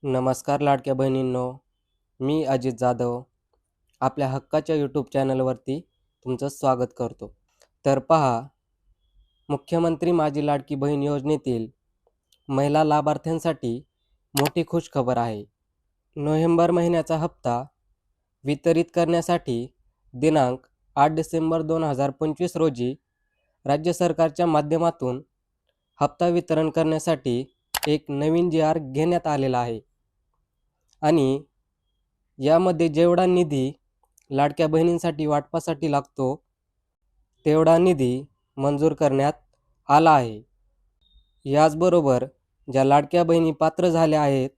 नमस्कार लाडक्या बहिणींनो, मी अजित जाधव आपल्या हक्काच्या यूट्यूब चॅनलवरती तुमचं स्वागत करतो. तर पहा, मुख्यमंत्री माझी लाडकी बहीण योजनेतील महिला लाभार्थ्यांसाठी मोठी खुशखबर आहे. नोव्हेंबर महिन्याचा हप्ता वितरित करण्यासाठी दिनांक 8 डिसेंबर 2025 रोजी राज्य सरकारच्या माध्यमातून हप्ता वितरण करण्यासाठी एक नवीन जी आर घेण्यात आलेला आहे आणि यामध्ये जेवढा निधी लाडक्या बहिणींसाठी वाटपासाठी लागतो तेवढा निधी मंजूर करण्यात आला आहे. याचबरोबर ज्या लाडक्या बहिणी पात्र झाल्या आहेत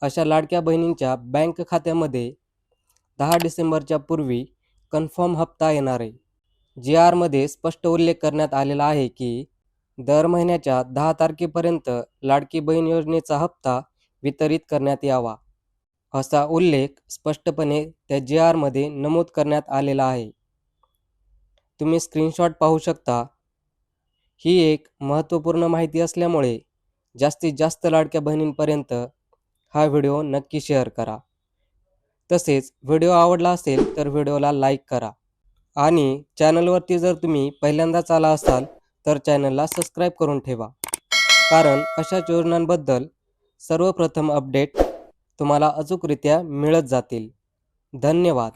अशा लाडक्या बहिणींच्या बँक खात्यामध्ये 10 डिसेंबरच्या पूर्वी कन्फर्म हप्ता येणार आहे. जी आरमध्ये स्पष्ट उल्लेख करण्यात आलेला आहे की दर महिन्याच्या 10 तारखेपर्यंत लाडकी बहीण योजनेचा हप्ता वितरित करण्यात यावा, असा उल्लेख स्पष्टपणे त्या जी आरमध्ये नमूद करण्यात आलेला आहे. तुम्ही स्क्रीनशॉट पाहू शकता. ही एक महत्त्वपूर्ण माहिती असल्यामुळे जास्तीत जास्त लाडक्या बहिणींपर्यंत हा व्हिडिओ नक्की शेअर करा. तसेच व्हिडिओ आवडला असेल तर व्हिडिओला लाईक करा आणि चॅनलवरती जर तुम्ही पहिल्यांदाच आला असाल तर चॅनलला सबस्क्राईब करून ठेवा, कारण अशाच योजनांबद्दल सर्वप्रथम अपडेट तुम्हाला अचूकरित्या मिळत जातील. धन्यवाद.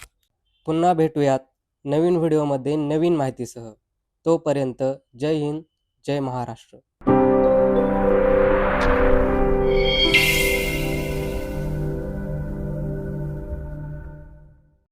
पुन्हा भेटूयात नवीन व्हिडिओमध्ये नवीन माहितीसह. तोपर्यंत जय हिंद, जय महाराष्ट्र.